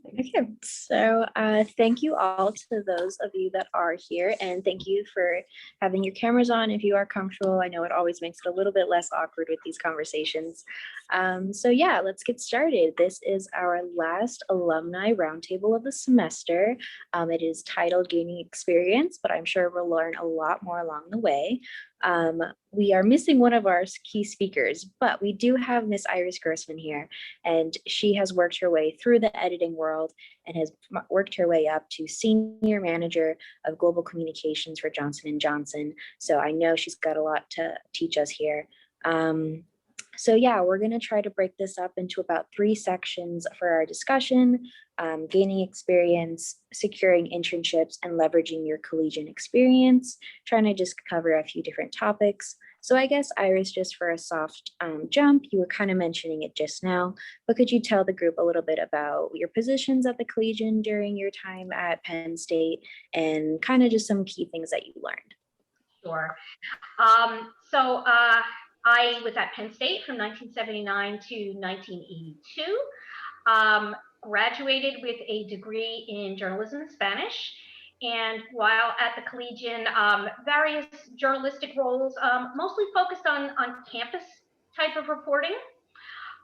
Okay, so thank you all to those of you that are here, and thank you for having your cameras on if you are comfortable. I know it always makes it a little bit less awkward with these conversations. So yeah, let's get started. This is our last alumni roundtable of the semester. It is titled Gaining Experience, but I'm sure we'll learn a lot more along the way. We are missing one of our key speakers, but we do have Miss Iris Grossman here, and she has worked her way through the editing world and has worked her way up to senior manager of global communications for Johnson and Johnson. So I know she's got a lot to teach us here. So yeah, we're going to try to break this up into about 3 sections for our discussion: gaining experience, securing internships, and leveraging your collegian experience, trying to just cover a few different topics. So I guess, Iris, just for a soft jump, you were kind of mentioning it just now, but could you tell the group a little bit about your positions at the Collegian during your time at Penn State and kind of just some key things that you learned? Sure. So I was at Penn State from 1979 to 1982. Graduated with a degree in journalism and Spanish. And while at the Collegian, various journalistic roles, mostly focused on campus type of reporting.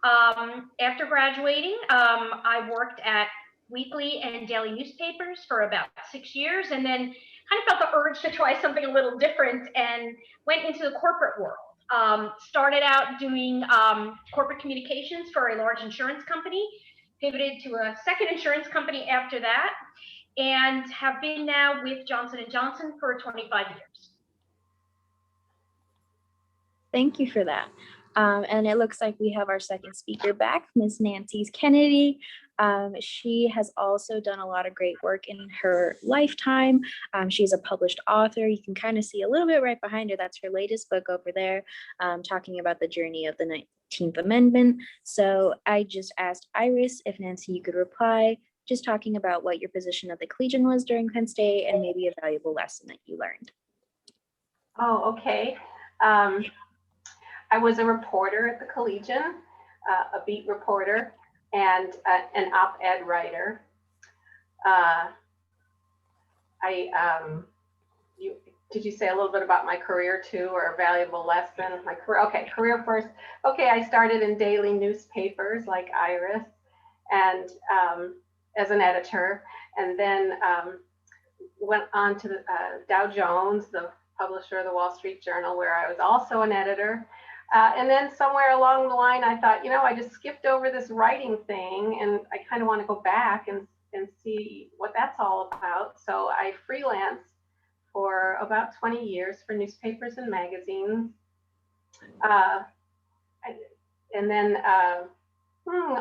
After graduating, I worked at weekly and daily newspapers for about 6 years, and then kind of felt the urge to try something a little different and went into the corporate world. Started out doing corporate communications for a large insurance company, pivoted to a second insurance company after that, and have been now with Johnson and Johnson for 25 years. Thank you for that. And it looks like we have our second speaker back, Ms. Nancy Kennedy. She has also done a lot of great work in her lifetime. She's a published author. You can kind of see a little bit right behind her. That's her latest book over there, talking about the journey of the 19th Amendment. So I just asked Iris if, Nancy, you could reply, just talking about what your position at the Collegian was during Penn State and maybe a valuable lesson that you learned. Oh, okay. I was a reporter at the Collegian, a beat reporter, and an op-ed writer. Did you say a little bit about my career too, or a valuable lesson? My career, okay, career first. Okay, I started in daily newspapers like Iris, and as an editor, and then went on to Dow Jones, the publisher of the Wall Street Journal, where I was also an editor. And then somewhere along the line, I thought, I just skipped over this writing thing, and I kind of want to go back and see what that's all about. So I freelanced for about 20 years for newspapers and magazines. And then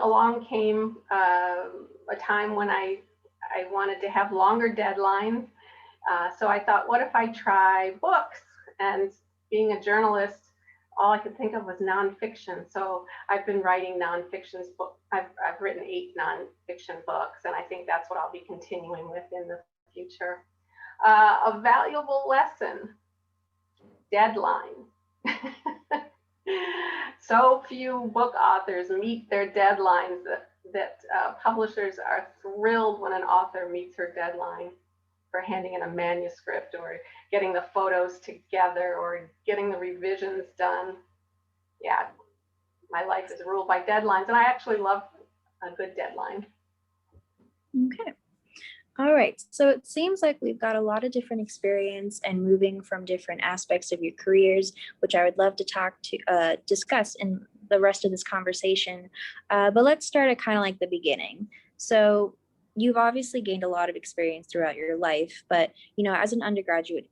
along came a time when I wanted to have longer deadlines. So I thought, what if I try books? And being a journalist, all I could think of was nonfiction. So I've been writing nonfiction books. I've written 8 nonfiction books, and I think that's what I'll be continuing with in the future. A valuable lesson: deadline. So few book authors meet their deadlines that publishers are thrilled when an author meets her deadline for handing in a manuscript or getting the photos together or getting the revisions done. Yeah, my life is ruled by deadlines, and I actually love a good deadline. Okay. All right. So it seems like we've got a lot of different experience and moving from different aspects of your careers, which I would love to discuss in the rest of this conversation. But let's start at kind of like the beginning. So you've obviously gained a lot of experience throughout your life, but, as an undergraduate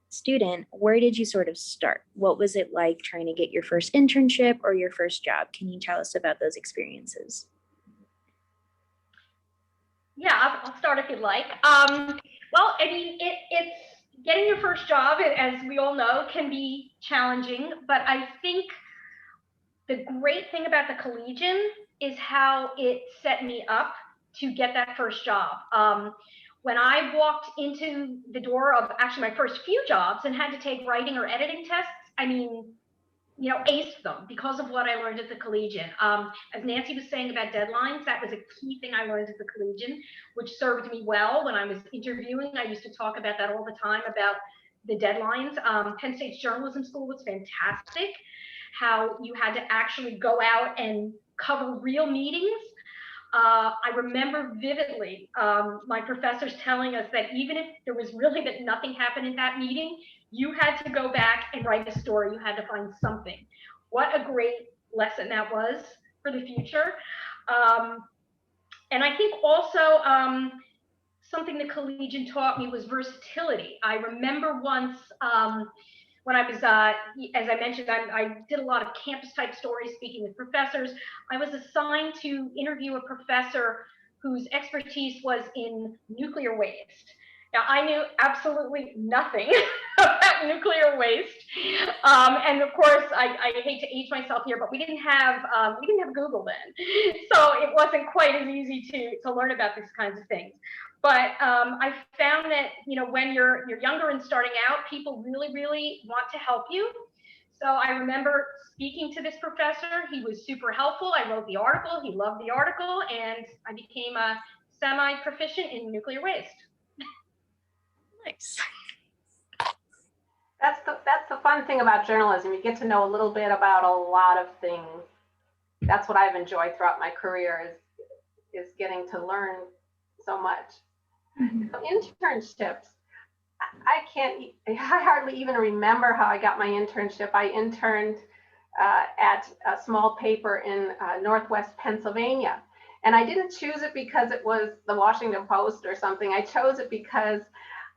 student, where did you sort of start? What was it like trying to get your first internship or your first job? Can you tell us about those experiences? Yeah, I'll start if you'd like. Well, I mean, it's getting your first job, as we all know, can be challenging, but I think the great thing about the Collegian is how it set me up to get that first job. When I walked into the door of actually my first few jobs and had to take writing or editing tests, I mean, aced them because of what I learned at the Collegian. As Nancy was saying about deadlines, that was a key thing I learned at the Collegian, which served me well when I was interviewing. I used to talk about that all the time, about the deadlines. Penn State's journalism school was fantastic, how you had to actually go out and cover real meetings. I remember vividly my professors telling us that even if there was really that nothing happened in that meeting, you had to go back and write a story. You had to find something. What a great lesson that was for the future. And I think also something the Collegian taught me was versatility. I remember once when I was, as I mentioned, I did a lot of campus type stories, speaking with professors. I was assigned to interview a professor whose expertise was in nuclear waste. Now, I knew absolutely nothing about nuclear waste, and of course, I hate to age myself here, but we didn't have Google then, so it wasn't quite as easy to learn about these kinds of things. But I found that when you're younger and starting out, people really want to help you. So I remember speaking to this professor. He was super helpful. I wrote the article. He loved the article, and I became a semi-proficient in nuclear waste. Nice. That's the fun thing about journalism. You get to know a little bit about a lot of things. That's what I've enjoyed throughout my career is getting to learn so much. Mm-hmm. Internships. I hardly even remember how I got my internship. I interned at a small paper in Northwest Pennsylvania. And I didn't choose it because it was the Washington Post or something. I chose it because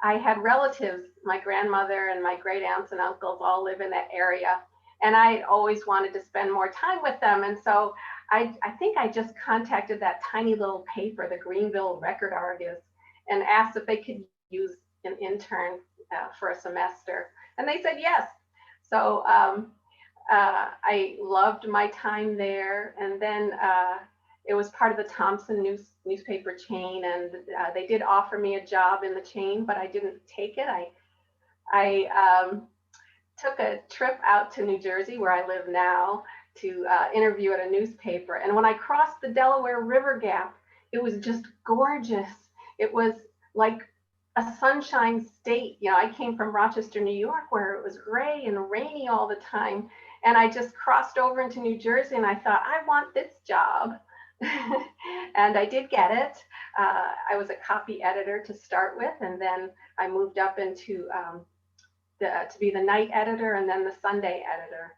I had relatives, my grandmother and my great aunts and uncles all live in that area. And I always wanted to spend more time with them. And so I think I just contacted that tiny little paper, the Greenville Record Argus, and asked if they could use an intern for a semester. And they said yes. So I loved my time there. And then it was part of the Thompson newspaper chain, and they did offer me a job in the chain, but I didn't take it. I took a trip out to New Jersey, where I live now, to interview at a newspaper. And when I crossed the Delaware River Gap, it was just gorgeous. It was like a sunshine state. I came from Rochester, New York, where it was gray and rainy all the time. And I just crossed over into New Jersey, and I thought, I want this job. And I did get it. I was a copy editor to start with, and then I moved up into to be the night editor and then the Sunday editor.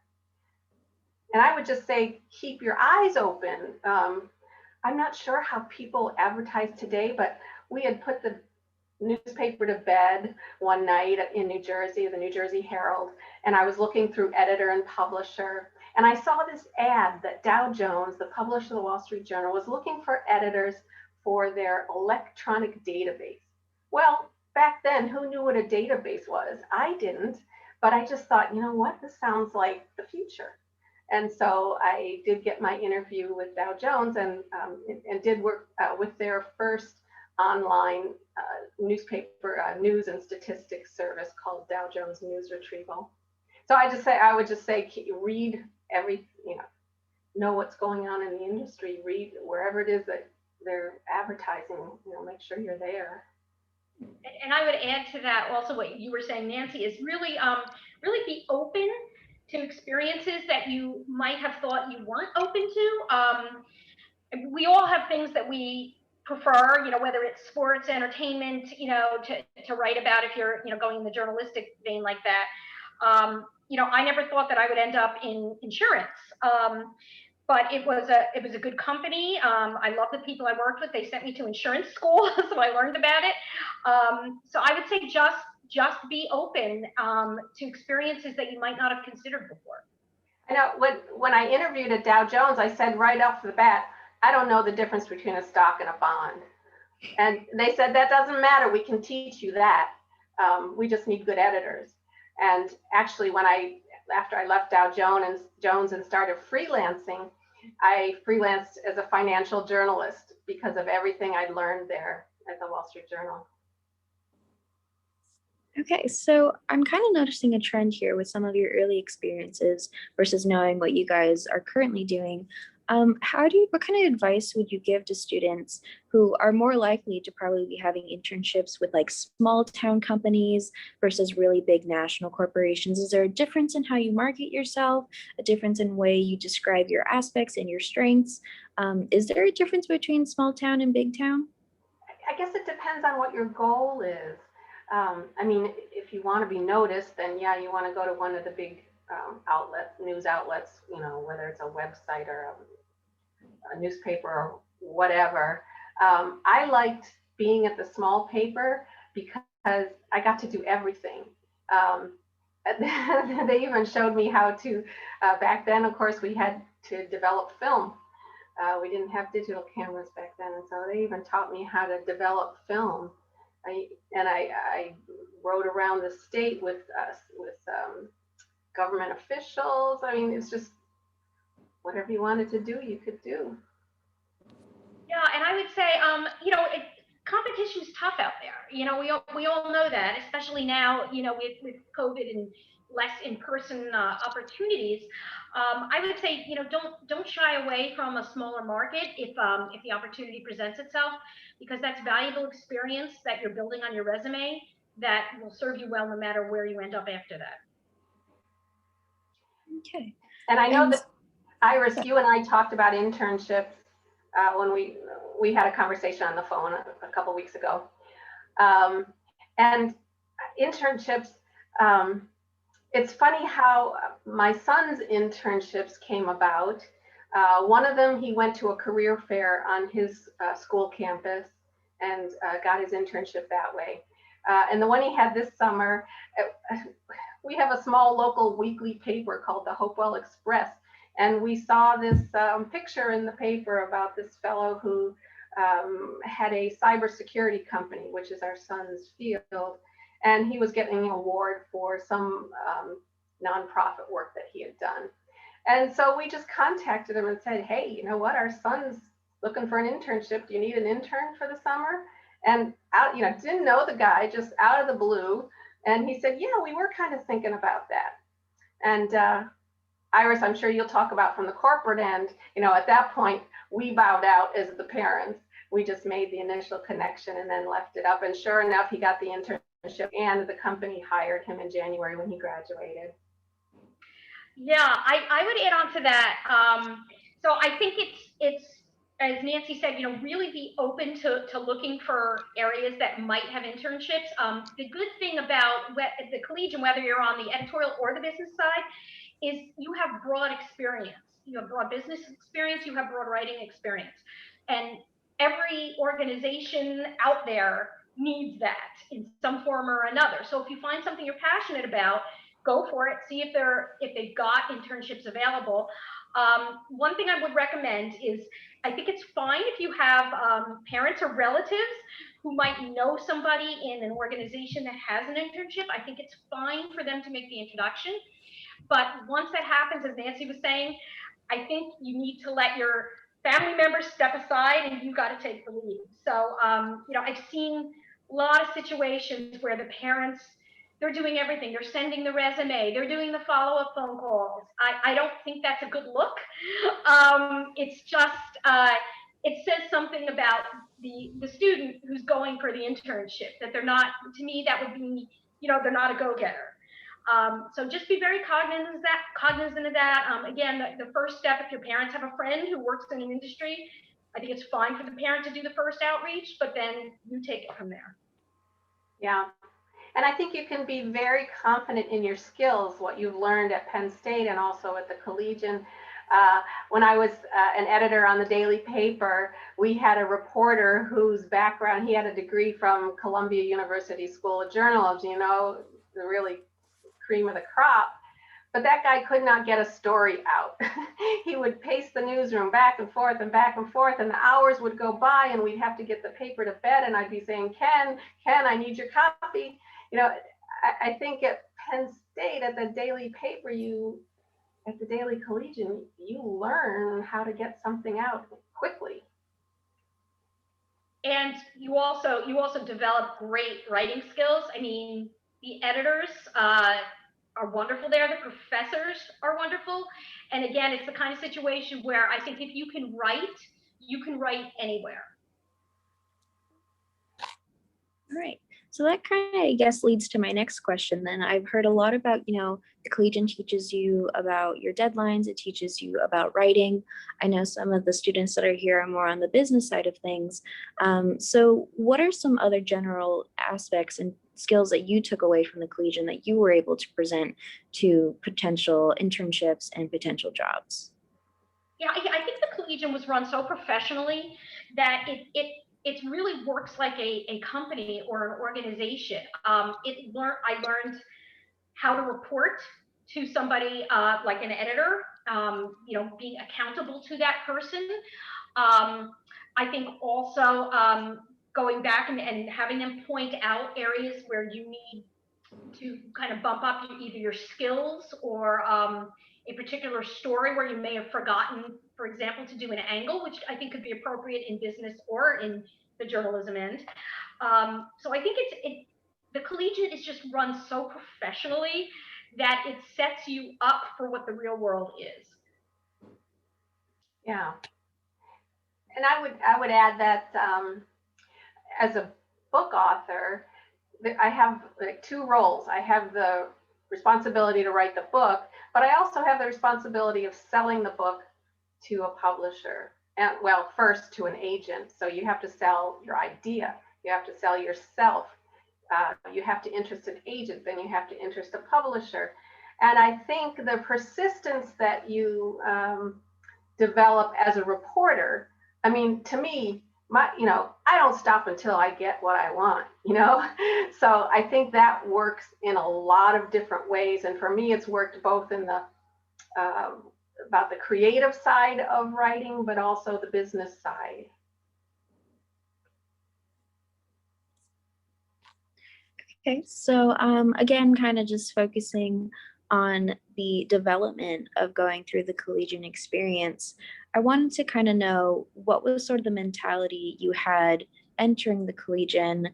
And I would just say, keep your eyes open. I'm not sure how people advertise today, but we had put the newspaper to bed one night in New Jersey, the New Jersey Herald, and I was looking through editor and publisher, and I saw this ad that Dow Jones, the publisher of the Wall Street Journal, was looking for editors for their electronic database. Well, back then, who knew what a database was? I didn't, but I just thought, you know what, this sounds like the future. And so I did get my interview with Dow Jones and did work with their first online newspaper news and statistics service called Dow Jones News Retrieval. So I would just say, read know what's going on in the industry, read wherever it is that they're advertising, make sure you're there. And I would add to that also what you were saying, Nancy, is really be open to experiences that you might have thought you weren't open to. We all have things that we prefer, whether it's sports, entertainment, to write about if you're, going in the journalistic vein like that. I never thought that I would end up in insurance. But it was a good company. I love the people I worked with. They sent me to insurance school, so I learned about it. So I would say just be open to experiences that you might not have considered before. I know when I interviewed at Dow Jones, I said right off the bat, I don't know the difference between a stock and a bond. And they said, that doesn't matter. We can teach you that. We just need good editors. And actually, after I left Dow Jones and started freelancing, I freelanced as a financial journalist because of everything I learned there at the Wall Street Journal. Okay, so I'm kind of noticing a trend here with some of your early experiences versus knowing what you guys are currently doing. What kind of advice would you give to students who are more likely to probably be having internships with like small town companies versus really big national corporations? Is there a difference in how you market yourself, a difference in way you describe your aspects and your strengths? Is there a difference between small town and big town? I guess it depends on what your goal is. I mean, if you want to be noticed, then yeah, you want to go to one of the big news outlets, you know, whether it's a website or a newspaper or whatever. I liked being at the small paper because I got to do everything. Um, they even showed me how to, back then, of course, we had to develop film. We didn't have digital cameras back then, and so they even taught me how to develop film. I rode around the state with government officials. I mean, it's just whatever you wanted to do, you could do. Yeah, and I would say, competition is tough out there. We all know that, especially now, with COVID and less in-person opportunities. I would say, don't shy away from a smaller market if the opportunity presents itself, because that's valuable experience that you're building on your resume that will serve you well no matter where you end up after that. Okay. And I know And that Iris, you and I talked about internships when we had a conversation on the phone a couple weeks ago. And internships, it's funny how my son's internships came about. One of them, he went to a career fair on his school campus and got his internship that way. And the one he had this summer, we have a small local weekly paper called the Hopewell Express. And we saw this picture in the paper about this fellow who had a cybersecurity company, which is our son's field. And he was getting an award for some nonprofit work that he had done. And so we just contacted him and said, hey, you know what, our son's looking for an internship. Do you need an intern for the summer? And didn't know the guy, just out of the blue. And he said, yeah, we were kind of thinking about that. And Iris, I'm sure you'll talk about from the corporate end, at that point, we bowed out as the parents. We just made the initial connection and then left it up. And sure enough, he got the internship and the company hired him in January when he graduated. Yeah, I would add on to that. So I think it's as Nancy said, really be open to looking for areas that might have internships. The good thing about the Collegian, whether you're on the editorial or the business side, is you have broad experience. You have broad business experience, you have broad writing experience. And every organization out there needs that in some form or another. So if you find something you're passionate about, go for it. See if they've got internships available. One thing I would recommend is, I think it's fine if you have parents or relatives who might know somebody in an organization that has an internship. I think it's fine for them to make the introduction. But once that happens, as Nancy was saying, I think you need to let your family members step aside and you've got to take the lead. So, I've seen a lot of situations where the parents, they're doing everything. They're sending the resume. They're doing the follow-up phone calls. I don't think that's a good look. It's just, it says something about the student who's going for the internship, that they're not, to me, that would be, they're not a go-getter. So just be very cognizant of that. Again, the first step, if your parents have a friend who works in an industry, I think it's fine for the parent to do the first outreach, but then you take it from there. Yeah. And I think you can be very confident in your skills, what you've learned at Penn State and also at the Collegian. When I was an editor on the daily paper, we had a reporter whose background, he had a degree from Columbia University School of Journalism, the really cream of the crop, but that guy could not get a story out. He would pace the newsroom back and forth, and the hours would go by and we'd have to get the paper to bed and I'd be saying, Ken, I need your copy. I think at Penn State, at the daily paper, at the Daily Collegian, you learn how to get something out quickly. And you also develop great writing skills. I mean, The editors are wonderful there. The professors are wonderful. And again, it's the kind of situation where I think if you can write anywhere. All right. So that kind of, I guess, leads to my next question then. I've heard a lot about, the Collegian teaches you about your deadlines. It teaches you about writing. I know some of the students that are here are more on the business side of things. So what are some other general aspects and skills that you took away from the Collegian that you were able to present to potential internships and potential jobs? Yeah, I think the Collegian was run so professionally that it really works like a company or an organization. I learned how to report to somebody like an editor, being accountable to that person. I think also going back and having them point out areas where you need to kind of bump up either your skills or a particular story where you may have forgotten, for example, to do an angle, which I think could be appropriate in business or in the journalism end. So I think the Collegiate is just run so professionally that it sets you up for what the real world is. Yeah. And I would add that as a book author, I have like two roles. I have the responsibility to write the book, but I also have the responsibility of selling the book to a publisher. And well, first to an agent. So you have to sell your idea. You have to sell yourself. You have to interest an agent, then you have to interest a publisher. And I think the persistence that you develop as a reporter, I mean, to me, I don't stop until I get what I want, So I think that works in a lot of different ways. And for me, it's worked both in the about the creative side of writing, but also the business side. Okay, so again, kind of just focusing on the development of going through the Collegian experience, I wanted to kind of know what was sort of the mentality you had entering the Collegian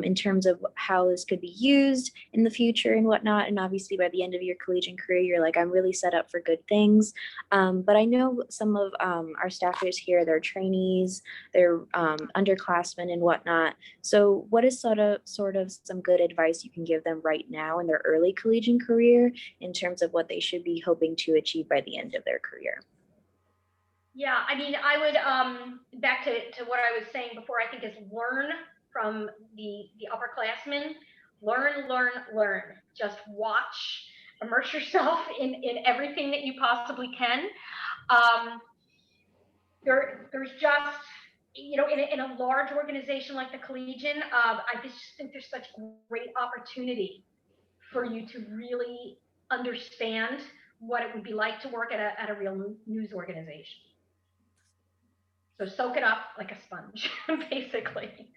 in terms of how this could be used in the future and whatnot. And obviously by the end of your Collegian career, you're like, I'm really set up for good things. But I know some of our staffers here, they're trainees, they're underclassmen and whatnot. So what is sort of some good advice you can give them right now in their early Collegian career in terms of what they should be hoping to achieve by the end of their career? Yeah, I mean, I would, back to what I was saying before, I think is learn from the upperclassmen. Learn. Just watch, immerse yourself in everything that you possibly can. There's just, in a large organization like the Collegian, I just think there's such great opportunity for you to really understand what it would be like to work at a real news organization. So soak it up like a sponge, basically.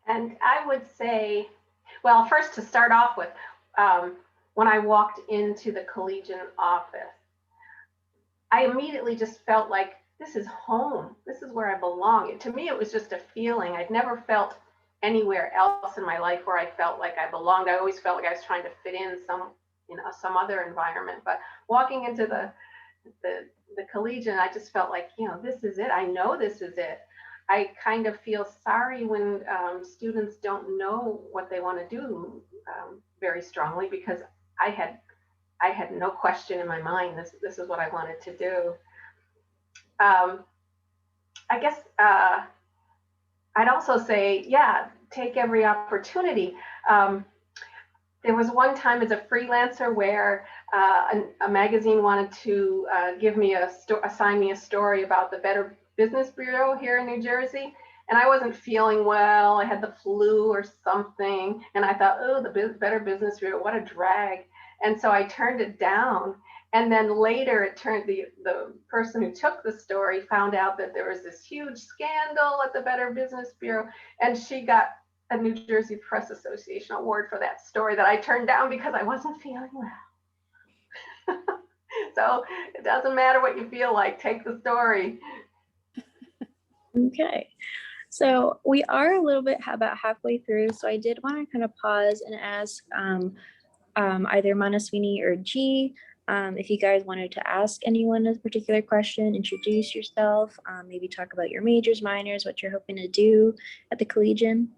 And I would say, well, first to start off with, when I walked into the Collegian office, I immediately just felt like this is home. This is where I belong. To me, it was just a feeling. I'd never felt anywhere else in my life where I felt like I belonged. I always felt like I was trying to fit in some other environment. But walking into the Collegian, I just felt like, this is it. I know this is it. I kind of feel sorry when students don't know what they want to do very strongly, because I had no question in my mind. This is what I wanted to do. I guess I'd also say, take every opportunity. There was one time as a freelancer where a magazine wanted to assign me a story about the Better Business Bureau here in New Jersey. And I wasn't feeling well. I had the flu or something. And I thought, oh, the Better Business Bureau, what a drag. And so I turned it down. And then later the person who took the story found out that there was this huge scandal at the Better Business Bureau. And she got a New Jersey Press Association award for that story that I turned down because I wasn't feeling well. So it doesn't matter what you feel like, take the story. Okay. So we are a little bit about halfway through. So I did want to kind of pause and ask either Manaswini or G, if you guys wanted to ask anyone a particular question, introduce yourself, maybe talk about your majors, minors, what you're hoping to do at the Collegian.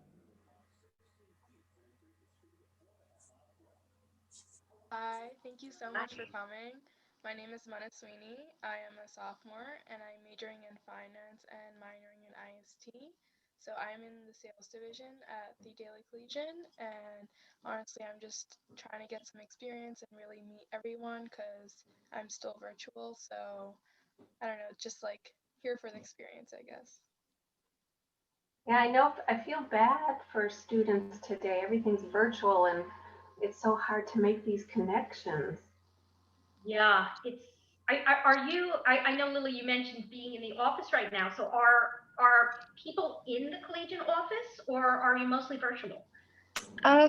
Hi, thank you so much for coming. My name is Manaswini. I am a sophomore and I'm majoring in finance and minoring in IST. So I'm in the sales division at the Daily Collegian, and honestly, I'm just trying to get some experience and really meet everyone because I'm still virtual. So I don't know, just like here for the experience, I guess. Yeah, I know. I feel bad for students today. Everything's virtual and it's so hard to make these connections. Yeah, I know, Lily, you mentioned being in the office right now. So are people in the Collegian office, or are you mostly virtual?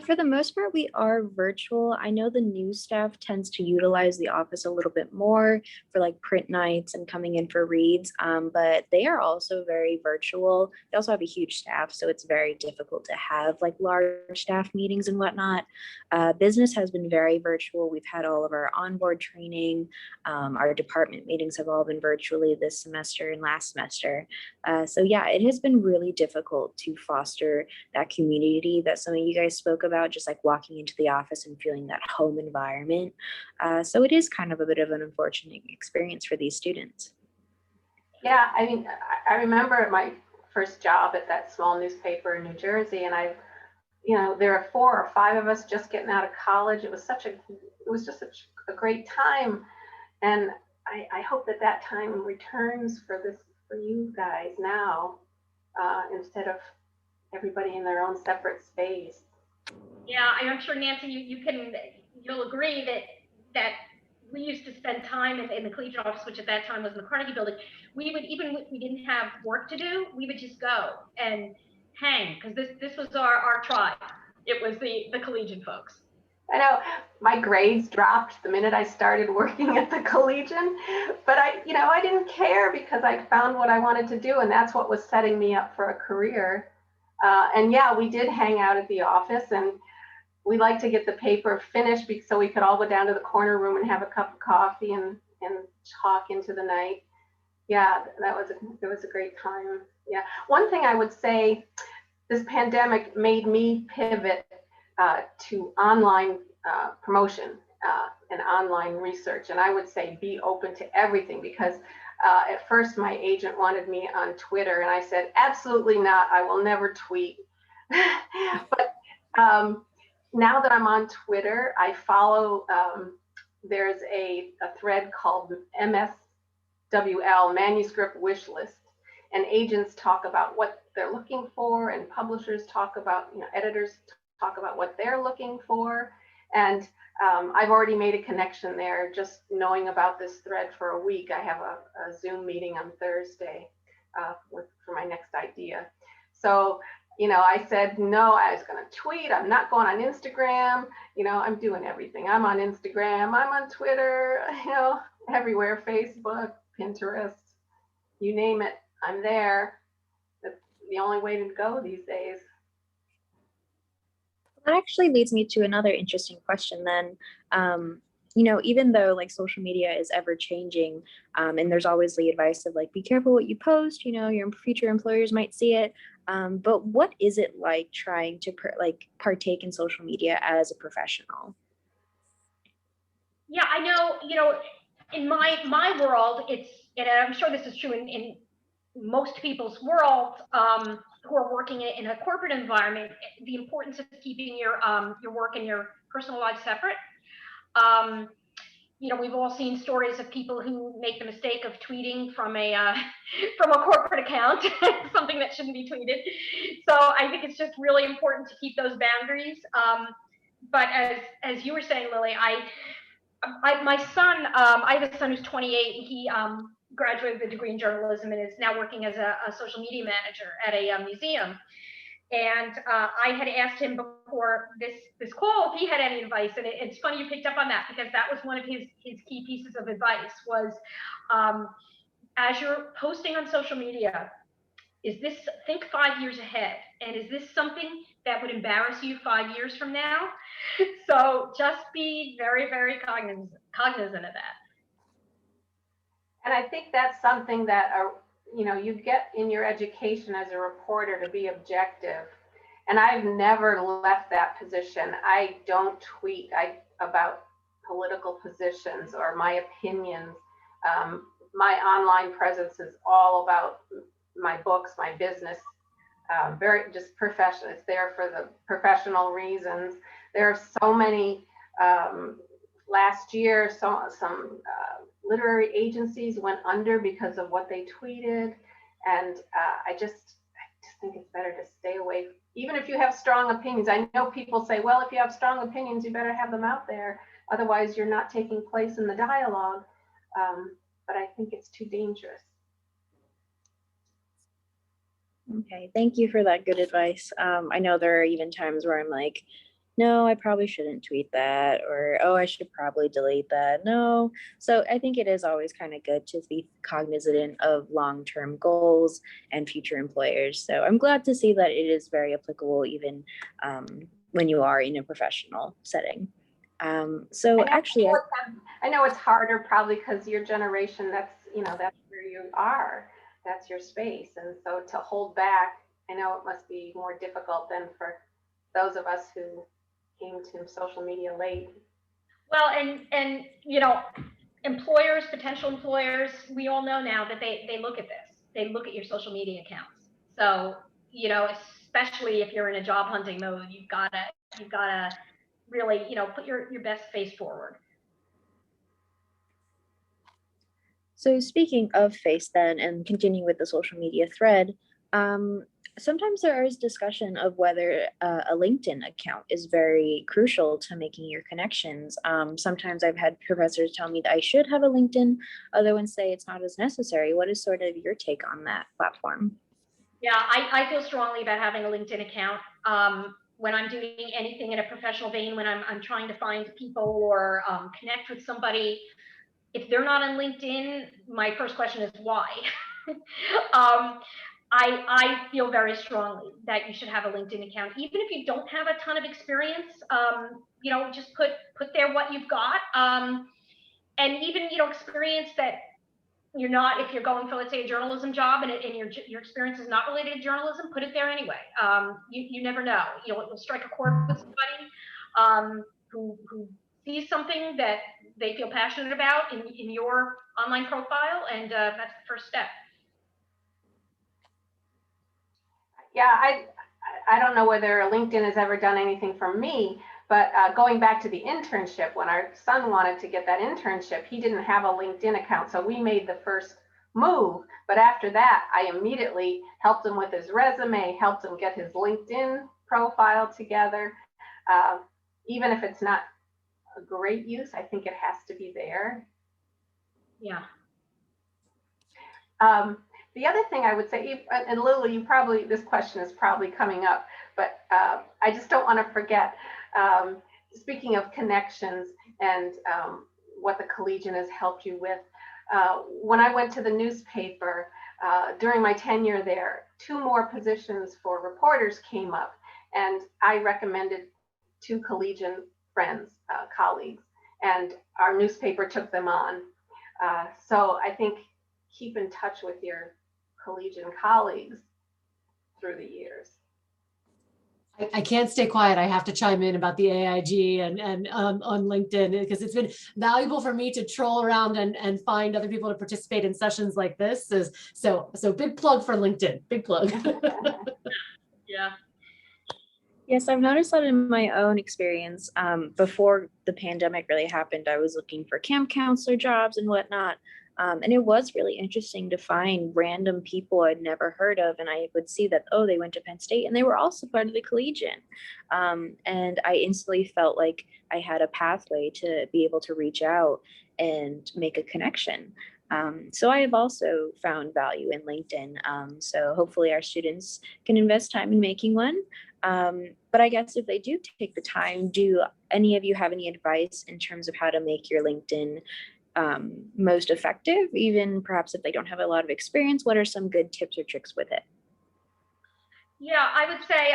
For the most part, we are virtual. I know the new staff tends to utilize the office a little bit more for like print nights and coming in for reads, but they are also very virtual. They also have a huge staff, so it's very difficult to have like large staff meetings and whatnot. Business has been very virtual. We've had all of our onboard training. Our department meetings have all been virtually this semester and last semester. So yeah, it has been really difficult to foster that community that some of you guys spoke about, just like walking into the office and feeling that home environment. So it is kind of a bit of an unfortunate experience for these students. Yeah, I mean, I remember my first job at that small newspaper in New Jersey, and there are 4 or 5 of us just getting out of college. It was just such a great time, and I hope that time returns for you guys now, instead of everybody in their own separate space. Yeah, I'm sure, Nancy, you'll agree that we used to spend time in the Collegian office, which at that time was in the Carnegie building. We would, even if we didn't have work to do, we would just go and hang, because this was our tribe. It was the Collegian folks. I know my grades dropped the minute I started working at the Collegian, but I didn't care because I found what I wanted to do, and that's what was setting me up for a career. And yeah, we did hang out at the office, and we liked to get the paper finished so we could all go down to the corner room and have a cup of coffee and talk into the night. Yeah, it was a great time. Yeah, one thing I would say, this pandemic made me pivot to online promotion and online research. And I would say be open to everything, because at first my agent wanted me on Twitter, and I said, absolutely not, I will never tweet. But now that I'm on Twitter, I follow, there's a thread called MSWL, Manuscript Wish List. And agents talk about what they're looking for, and publishers talk about, editors talk about what they're looking for. And I've already made a connection there, just knowing about this thread for a week. I have a Zoom meeting on Thursday for my next idea. So, I said, no, I was going to tweet. I'm not going on Instagram. I'm doing everything. I'm on Instagram. I'm on Twitter, everywhere, Facebook, Pinterest, you name it, I'm there. That's the only way to go these days. That actually leads me to another interesting question then. Even though like social media is ever changing, and there's always the advice of like, be careful what you post, your future employers might see it. But what is it like trying to partake in social media as a professional? Yeah, I know, in my world, and I'm sure this is true in most people's world, who are working in a corporate environment, the importance of keeping your work and your personal life separate. We've all seen stories of people who make the mistake of tweeting from a corporate account, something that shouldn't be tweeted. So I think it's just really important to keep those boundaries. But as you were saying, Lily, my son, I have a son who's 28, and he graduated with a degree in journalism and is now working as a social media manager at a museum. And I had asked him before this call if he had any advice, and it's funny you picked up on that, because that was one of his key pieces of advice was, as you're posting on social media, Is this, think 5 years ahead, and is this something that would embarrass you 5 years from now? So just be very, very cognizant of that. And I think that's something that you get in your education as a reporter, to be objective. And I've never left that position. I don't tweet about political positions or my opinions. My online presence is all about my books, my business, very just professional. It's there for the professional reasons. There are so many, last year, some literary agencies went under because of what they tweeted. And I just think it's better to stay away. Even if you have strong opinions, I know people say, well, if you have strong opinions, you better have them out there. Otherwise, you're not taking place in the dialogue. But I think it's too dangerous. Okay, thank you for that good advice. I know there are even times where I'm like, no, I probably shouldn't tweet that, or, oh, I should probably delete that. No. So I think it is always kind of good to be cognizant of long-term goals and future employers. So I'm glad to see that it is very applicable even when you are in a professional setting. So actually, I know it's harder probably because your generation, that's where you are, that's your space. And so to hold back, I know it must be more difficult than for those of us who came to social media late. Well, and employers, potential employers, we all know now that they look at this. They look at your social media accounts. So, especially if you're in a job hunting mode, you've gotta really, put your best face forward. So speaking of face then, and continuing with the social media thread, sometimes there is discussion of whether a LinkedIn account is very crucial to making your connections. Sometimes I've had professors tell me that I should have a LinkedIn, other ones say it's not as necessary. What is sort of your take on that platform? Yeah, I feel strongly about having a LinkedIn account. When I'm doing anything in a professional vein, when I'm trying to find people or connect with somebody, if they're not on LinkedIn, my first question is why? I feel very strongly that you should have a LinkedIn account, even if you don't have a ton of experience. Just put there what you've got, and even experience that you're not. If you're going for, let's say, a journalism job, and your experience is not related to journalism, put it there anyway. You never know. You'll strike a chord with somebody who sees something that they feel passionate about in your online profile, and that's the first step. Yeah, I don't know whether LinkedIn has ever done anything for me, but going back to the internship, when our son wanted to get that internship, he didn't have a LinkedIn account, so we made the first move. But after that, I immediately helped him with his resume, helped him get his LinkedIn profile together. Even if it's not a great use, I think it has to be there. Yeah. The other thing I would say, and Lily, this question is probably coming up, but I just don't want to forget, speaking of connections and what the Collegian has helped you with, when I went to the newspaper, during my tenure there, 2 more positions for reporters came up, and I recommended 2 Collegian friends, colleagues, and our newspaper took them on. So I think keep in touch with your Collegian colleagues through the years. I can't stay quiet. I have to chime in about the AIG and on LinkedIn, because it's been valuable for me to troll around and find other people to participate in sessions like this. So big plug for LinkedIn, big plug. Yeah. Yes, I've noticed that in my own experience. Before the pandemic really happened, I was looking for camp counselor jobs and whatnot. And it was really interesting to find random people I'd never heard of. And I would see that, oh, they went to Penn State and they were also part of the Collegian. And I instantly felt like I had a pathway to be able to reach out and make a connection. So I have also found value in LinkedIn. So hopefully our students can invest time in making one. But I guess if they do take the time, do any of you have any advice in terms of how to make your LinkedIn most effective, even perhaps if they don't have a lot of experience? What are some good tips or tricks with it? Yeah, I would say,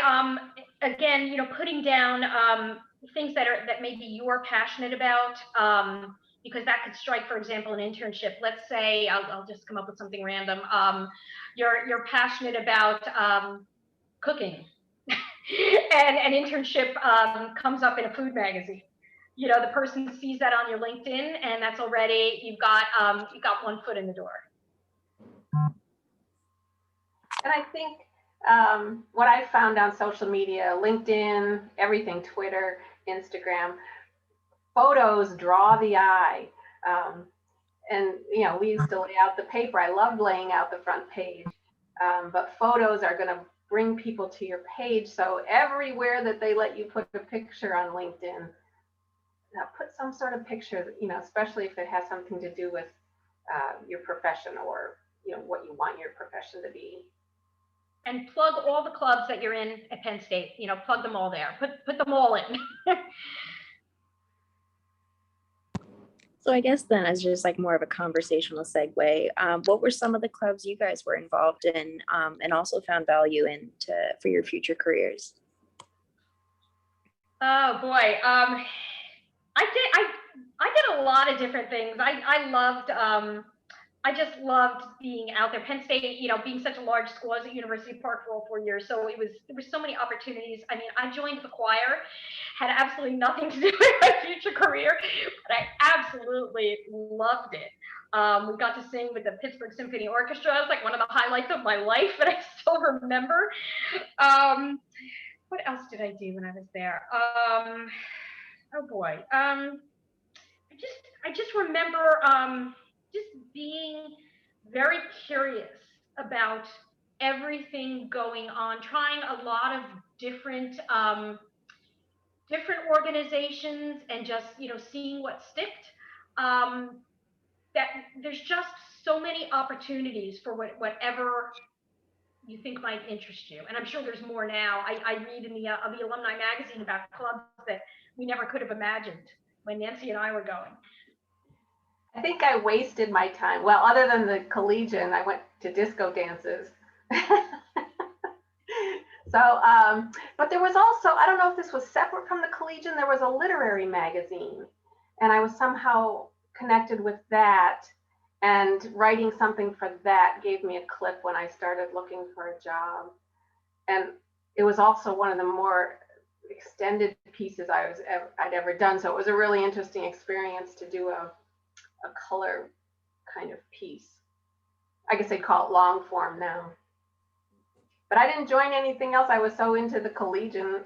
again, putting down things that maybe you're passionate about, because that could strike, for example, an internship. Let's say, I'll just come up with something random. You're passionate about cooking, and an internship comes up in a food magazine. The person sees that on your LinkedIn, and that's already, you've got one foot in the door. And I think what I found on social media, LinkedIn, everything, Twitter, Instagram, photos draw the eye. And, we used to lay out the paper. I loved laying out the front page. But photos are going to bring people to your page. So everywhere that they let you put a picture on LinkedIn, put some sort of picture, especially if it has something to do with your profession or, what you want your profession to be. And plug all the clubs that you're in at Penn State, plug them all there, put them all in. So I guess then, as just like more of a conversational segue, what were some of the clubs you guys were involved in, and also found value in for your future careers? Oh boy, I did a lot of different things. I just loved being out there. Penn State, being such a large school, I was at University Park for all 4 years, so there were so many opportunities. I mean, I joined the choir, had absolutely nothing to do with my future career, but I absolutely loved it. We got to sing with the Pittsburgh Symphony Orchestra. It was like one of the highlights of my life, and I still remember. What else did I do when I was there? Oh boy. I just remember just being very curious about everything going on, trying a lot of different organizations, and just seeing what sticked. That there's just so many opportunities for whatever you think might interest you, and I'm sure there's more now. I read in the alumni magazine about clubs that we never could have imagined when Nancy and I were going. I think I wasted my time. Well, other than the Collegian, I went to disco dances. So, but there was also, I don't know if this was separate from the Collegian, there was a literary magazine, and I was somehow connected with that, and writing something for that gave me a clip when I started looking for a job. And it was also one of the more extended pieces I'd ever done. So it was a really interesting experience to do a color kind of piece. I guess they call it long form now. But I didn't join anything else. I was so into the Collegian.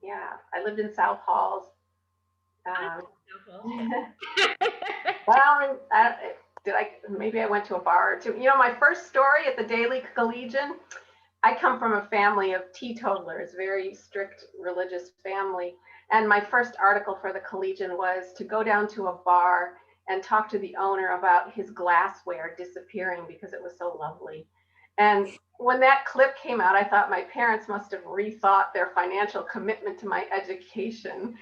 Yeah, I lived in South Halls. Well, maybe I went to a bar or two. My first story at the Daily Collegian, I come from a family of teetotalers, very strict religious family. And my first article for the Collegian was to go down to a bar and talk to the owner about his glassware disappearing because it was so lovely. And when that clip came out, I thought my parents must have rethought their financial commitment to my education.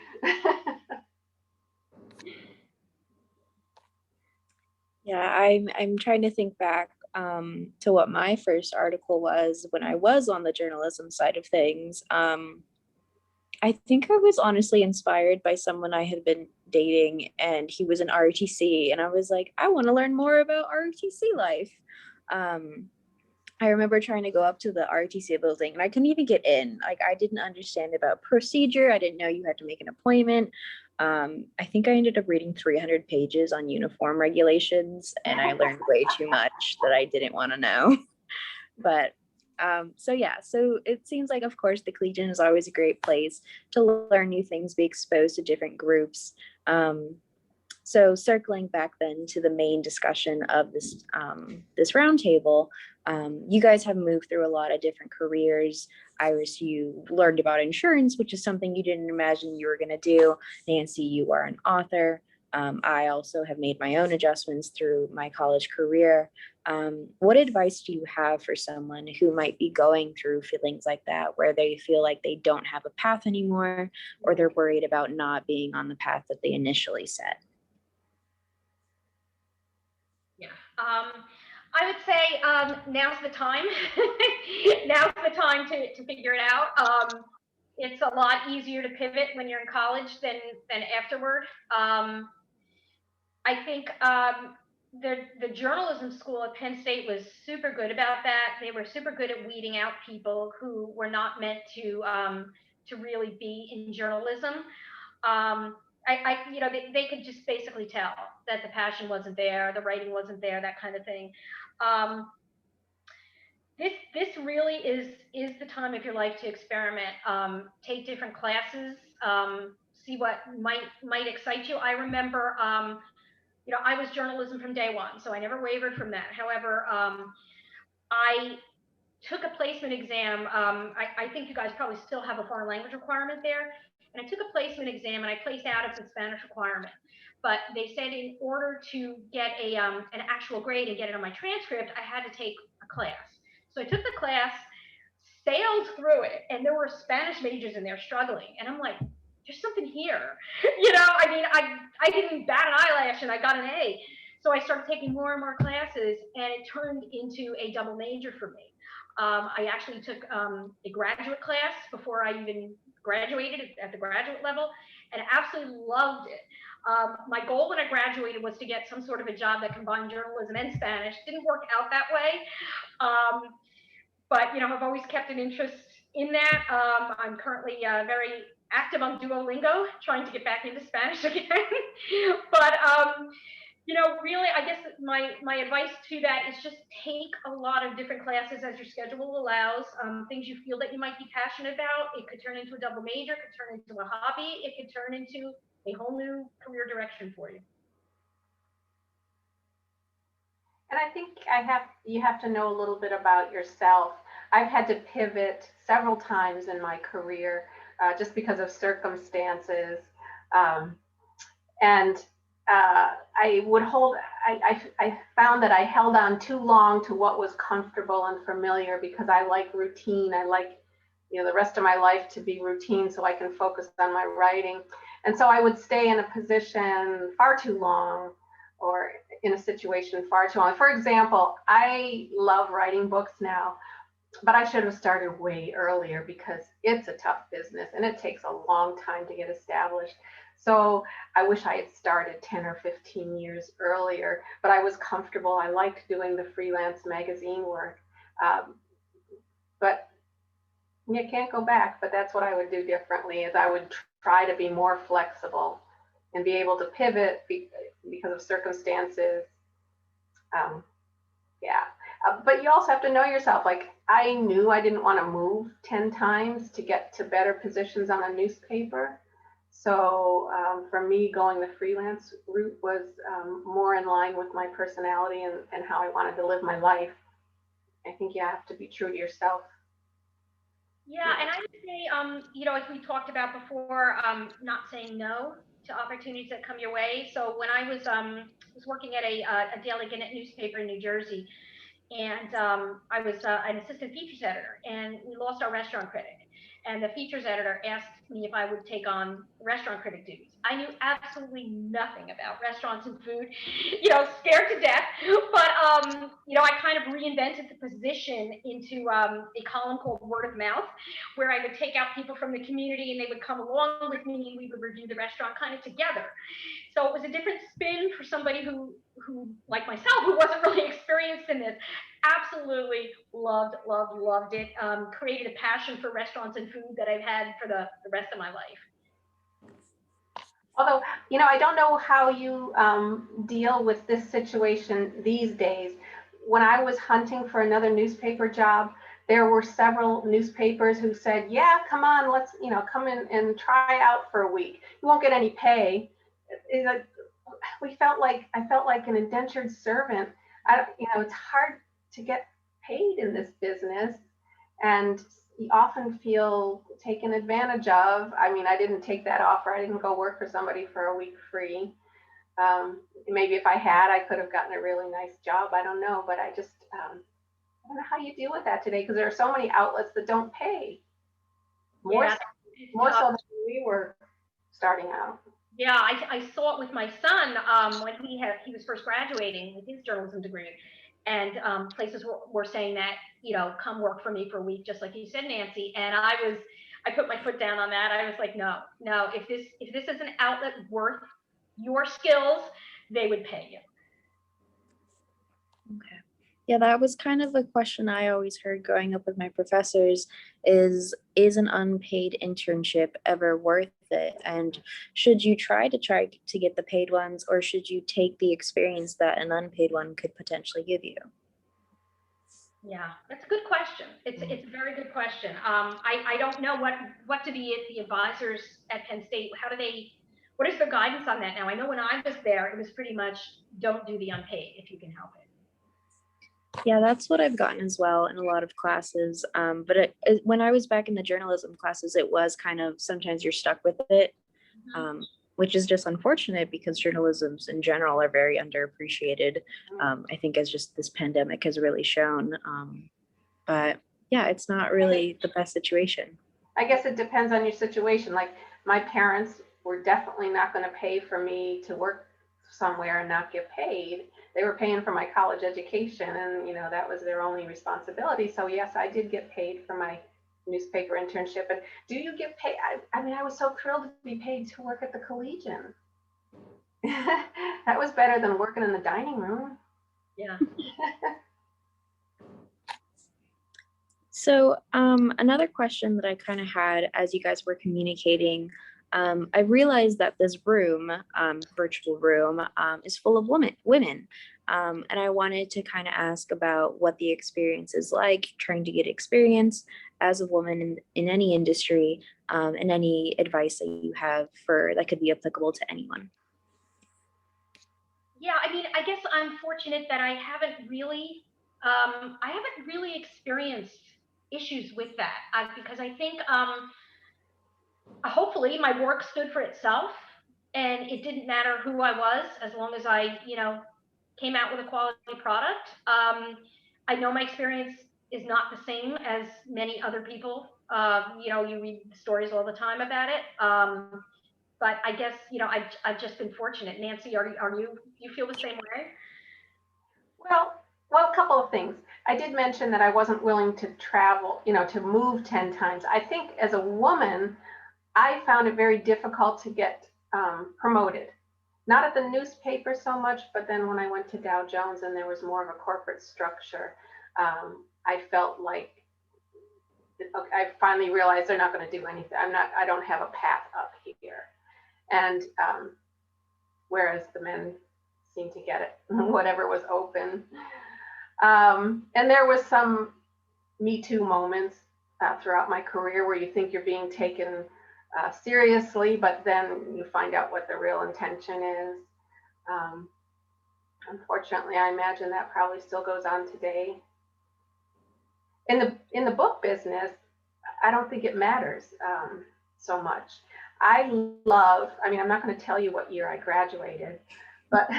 Yeah, I'm trying to think back to what my first article was when I was on the journalism side of things. I think I was honestly inspired by someone I had been dating, and he was in ROTC, and I was like, I want to learn more about ROTC life. I remember trying to go up to the ROTC building, and I couldn't even get in. Like, I didn't understand about procedure. I didn't know you had to make an appointment. I think I ended up reading 300 pages on uniform regulations, and I learned way too much that I didn't want to know. But so it seems like, of course, the Collegian is always a great place to learn new things, be exposed to different groups. So circling back then to the main discussion of this roundtable, you guys have moved through a lot of different careers. Iris, you learned about insurance, which is something you didn't imagine you were going to do. Nancy, you are an author. I also have made my own adjustments through my college career. What advice do you have for someone who might be going through feelings like that, where they feel like they don't have a path anymore, or they're worried about not being on the path that they initially set? Yeah. I would say now's the time. Now's the time trying to figure it out. It's a lot easier to pivot when you're in college than afterward. I think the journalism school at Penn State was super good about that. They were super good at weeding out people who were not meant to really be in journalism. They could just basically tell that the passion wasn't there, the writing wasn't there, that kind of thing. This really is the time of your life to experiment. Take different classes, see what might excite you. I remember, I was journalism from day one, so I never wavered from that. However, I took a placement exam. I think you guys probably still have a foreign language requirement there. And I took a placement exam and I placed out of the Spanish requirement. But they said in order to get an actual grade and get it on my transcript, I had to take a class. So I took the class, sailed through it, and there were Spanish majors in there struggling. And I'm like, there's something here. I didn't bat an eyelash and I got an A. So I started taking more and more classes, and it turned into a double major for me. I actually took a graduate class before I even graduated at the graduate level, and absolutely loved it. My goal when I graduated was to get some sort of a job that combined journalism and Spanish. Didn't work out that way, but I've always kept an interest in that. I'm currently very active on Duolingo, trying to get back into Spanish again. But really, I guess my advice to that is just take a lot of different classes as your schedule allows. Things you feel that you might be passionate about. It could turn into a double major, it could turn into a hobby, it could turn into a whole new career direction for you. And I think you have to know a little bit about yourself. I've had to pivot several times in my career just because of circumstances. I found that I held on too long to what was comfortable and familiar because I like routine. I like, the rest of my life to be routine so I can focus on my writing. And so I would stay in a position far too long or in a situation far too long. For example, I love writing books now, but I should have started way earlier because it's a tough business and it takes a long time to get established. So I wish I had started 10 or 15 years earlier, but I was comfortable. I liked doing the freelance magazine work. But you can't go back, but that's what I would do differently is I would try to be more flexible and be able to pivot because of circumstances. But you also have to know yourself. Like I knew I didn't want to move 10 times to get to better positions on a newspaper. So for me, going the freelance route was more in line with my personality and how I wanted to live my life. I think you have to be true to yourself. Yeah, and I would say, as we talked about before, not saying no to opportunities that come your way. So when I was working at a Daily Collegian newspaper in New Jersey, and I was an assistant features editor, and we lost our restaurant critic. And the features editor asked me if I would take on restaurant critic duties. I knew absolutely nothing about restaurants and food, scared to death. But, I kind of reinvented the position into a column called Word of Mouth, where I would take out people from the community and they would come along with me and we would review the restaurant kind of together. So it was a different spin for somebody who like myself, who wasn't really experienced in this. Absolutely loved it. Created a passion for restaurants and food that I've had for the rest of my life. Although, I don't know how you deal with this situation these days. When I was hunting for another newspaper job, there were several newspapers who said, yeah, come on, let's, come in and try out for a week. You won't get any pay. I felt like an indentured servant. It's hard to get paid in this business, and you often feel taken advantage of. I didn't take that offer. I didn't go work for somebody for a week free. Maybe if I had, I could have gotten a really nice job. I don't know, but I just, I don't know how you deal with that today, because there are so many outlets that don't pay. More so than we were starting out. Yeah, I saw it with my son when he was first graduating with his journalism degree. And places were saying that, come work for me for a week, just like you said, Nancy. And I put my foot down on that. I was like, no, if this is an outlet worth your skills, they would pay you. Okay. Yeah, that was kind of a question I always heard growing up with my professors is an unpaid internship ever worth it? And should you try to get the paid ones, or should you take the experience that an unpaid one could potentially give you? Yeah, that's a good question. It's a very good question. I don't know what do the advisors at Penn State, what is their guidance on that now? I know when I was there, it was pretty much don't do the unpaid if you can help it. Yeah, that's what I've gotten as well in a lot of classes. But when I was back in the journalism classes, it was kind of sometimes you're stuck with it, which is just unfortunate because journalisms in general are very underappreciated. I think as just this pandemic has really shown. But yeah, it's not really the best situation. I guess it depends on your situation. Like my parents were definitely not going to pay for me to work somewhere and not get paid. They were paying for my college education, and that was their only responsibility. So yes, I did get paid for my newspaper internship. And do you get paid? I mean, I was so thrilled to be paid to work at the Collegian. That was better than working in the dining room. Yeah. So another question that I kind of had as you guys were communicating, I realized that this room, virtual room, is full of women. And I wanted to kind of ask about what the experience is like trying to get experience as a woman in any industry, and any advice that you have that could be applicable to anyone. Yeah, I mean, I guess I'm fortunate that I haven't really experienced issues with that, because I think hopefully my work stood for itself, and it didn't matter who I was as long as I came out with a quality product. I know my experience is not the same as many other people. You read stories all the time about it. But I guess I've just been fortunate. Nancy, are you feel the same way? Well, a couple of things. I did mention that I wasn't willing to travel, to move 10 times. I think as a woman, I found it very difficult to get promoted. Not at the newspaper so much, but then when I went to Dow Jones and there was more of a corporate structure, I felt like, okay, I finally realized they're not going to do anything. I don't have a path up here. And whereas the men seem to get it, whatever was open. And there was some Me Too moments throughout my career where you think you're being taken seriously, but then you find out what the real intention is. Unfortunately, I imagine that probably still goes on today. In the book business, I don't think it matters so much. I'm not going to tell you what year I graduated, but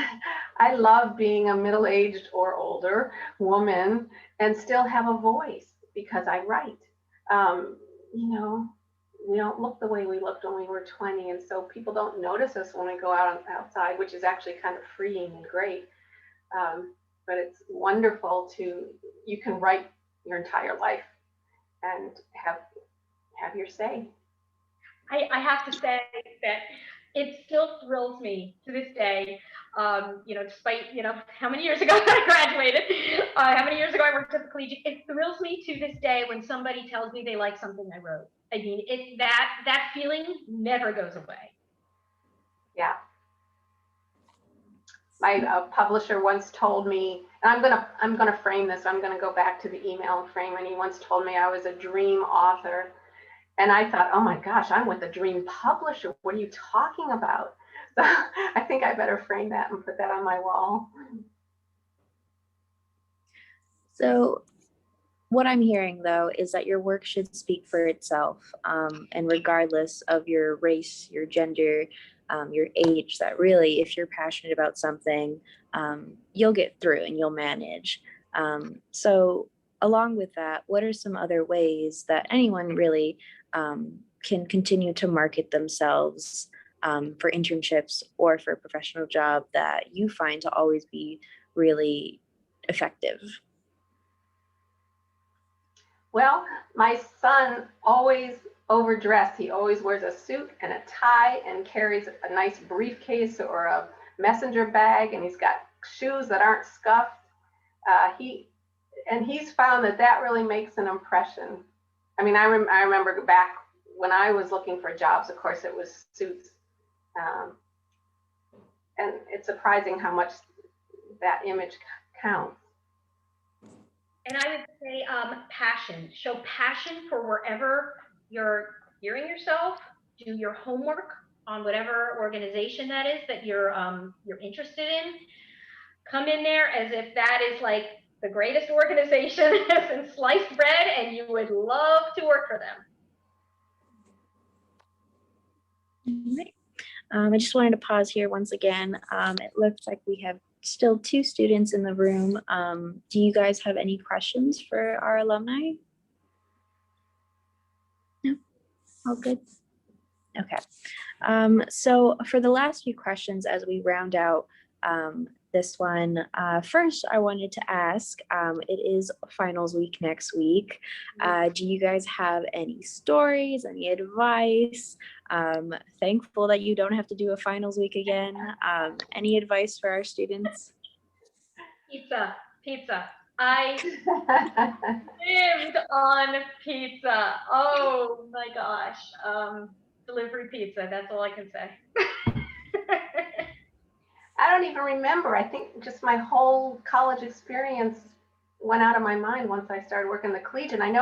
I love being a middle-aged or older woman and still have a voice because I write. We don't look the way we looked when we were 20, and so people don't notice us when we go outside, which is actually kind of freeing and great. But it's wonderful you can write your entire life and have your say. I have to say that it still thrills me to this day, despite, how many years ago I graduated, how many years ago I worked at the Collegian. It thrills me to this day when somebody tells me they like something I wrote. I mean, that feeling never goes away. Yeah. My publisher once told me, and I'm gonna frame this. I'm gonna go back to the email frame, and he once told me I was a dream author. And I thought, oh my gosh, I'm with a dream publisher. What are you talking about? So I think I better frame that and put that on my wall. So what I'm hearing, though, is that your work should speak for itself. And regardless of your race, your gender, your age, that really, if you're passionate about something, you'll get through and you'll manage. So along with that, what are some other ways that anyone really can continue to market themselves for internships or for a professional job that you find to always be really effective? Well, my son always overdressed. He always wears a suit and a tie and carries a nice briefcase or a messenger bag, and he's got shoes that aren't scuffed. He's found that really makes an impression. I mean, I remember back when I was looking for jobs, of course, it was suits. And it's surprising how much that image counts. And I would say passion. Show passion for wherever you're gearing yourself. Do your homework on whatever organization that is that you're interested in. Come in there as if that is like the greatest organization since sliced bread, and you would love to work for them. All right. I just wanted to pause here once again. It looks like we have still 2 students in the room. Do you guys have any questions for our alumni? No? All good? Okay. So for the last few questions as we round out this one, first I wanted to ask, it is finals week next week. Do you guys have any stories, any advice? Thankful that you don't have to do a finals week again. Any advice for our students? Pizza. I lived on pizza. Oh my gosh. Delivery pizza, that's all I can say. I don't even remember. I think just my whole college experience went out of my mind once I started working the Collegian. I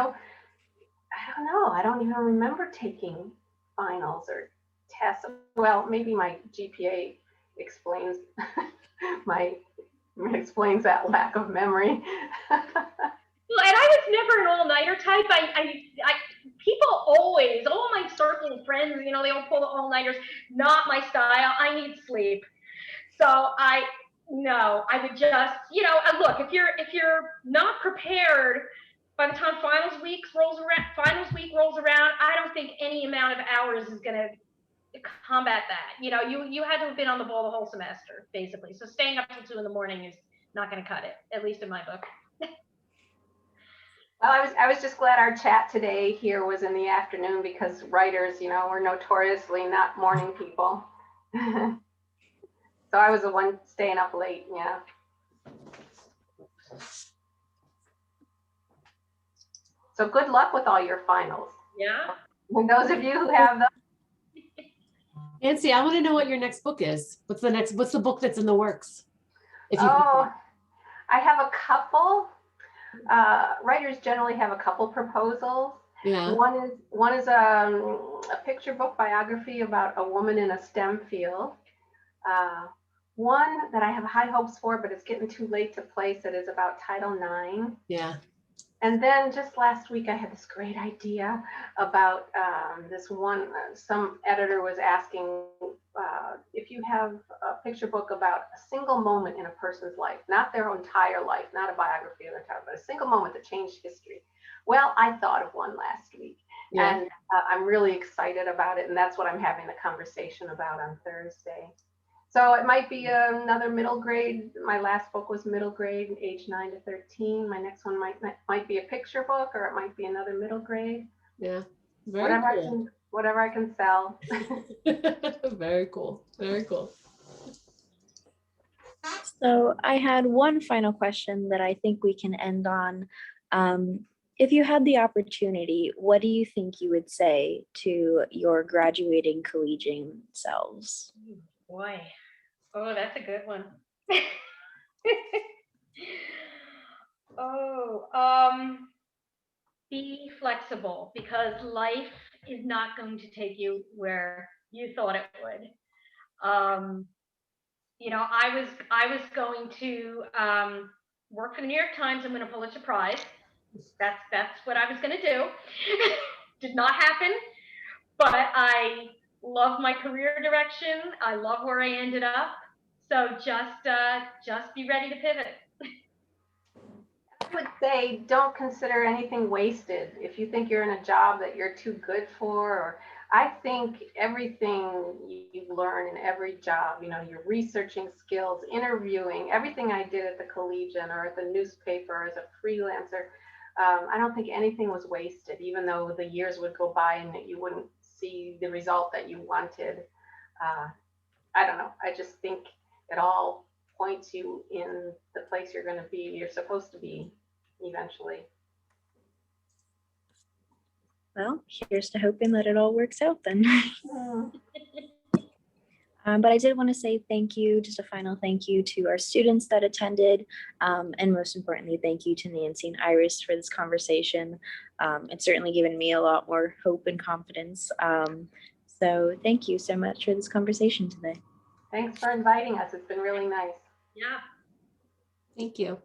don't even remember taking finals or tests. Well, maybe my GPA explains explains that lack of memory. Well, and I was never an all-nighter type. People always, all my circle of friends, they all pull the all-nighters. Not my style. I need sleep. So I would just, look, if you're not prepared by the time finals week rolls around, I don't think any amount of hours is going to combat that. You had to have been on the ball the whole semester, basically. So staying up till 2 a.m. is not going to cut it, at least in my book. Well, I was just glad our chat today here was in the afternoon, because writers, we're notoriously not morning people. So I was the one staying up late, yeah. So good luck with all your finals. Yeah. And those of you who have them. Nancy, I want to know what your next book is. What's the book that's in the works? I have a couple. Writers generally have a couple proposals. Yeah. One is a picture book biography about a woman in a STEM field. One that I have high hopes for, but it's getting too late to place it, is about Title IX. Yeah. And then just last week, I had this great idea about this one. Some editor was asking if you have a picture book about a single moment in a person's life, not their entire life, not a biography of their entire, but a single moment that changed history. Well, I thought of one last week, yeah. And I'm really excited about it. And that's what I'm having the conversation about on Thursday. So it might be another middle grade. My last book was middle grade, age 9 to 13. My next one might be a picture book, or it might be another middle grade. Yeah, whatever I can sell. Very cool. Very cool. So I had one final question that I think we can end on. If you had the opportunity, what do you think you would say to your graduating collegian selves? Boy. Oh, that's a good one. Be flexible, because life is not going to take you where you thought it would. I was going to work for the New York Times and win a Pulitzer Prize. That's what I was going to do. Did not happen, but I love my career direction. I love where I ended up. So just be ready to pivot. would say don't consider anything wasted. If you think you're in a job that you're too good for, or I think everything you learn in every job, you know, your researching skills, interviewing, everything I did at the Collegian or at the newspaper as a freelancer, I don't think anything was wasted, even though the years would go by and that you wouldn't see the result that you wanted. I don't know. I just think it all points you in the place you're going to be, you're supposed to be eventually. Well, here's to hoping that it all works out then. But I did want to say thank you, just a final thank you to our students that attended. And most importantly, thank you to Nancy and Iris for this conversation. It's certainly given me a lot more hope and confidence. So thank you so much for this conversation today. Thanks for inviting us. It's been really nice. Yeah. Thank you.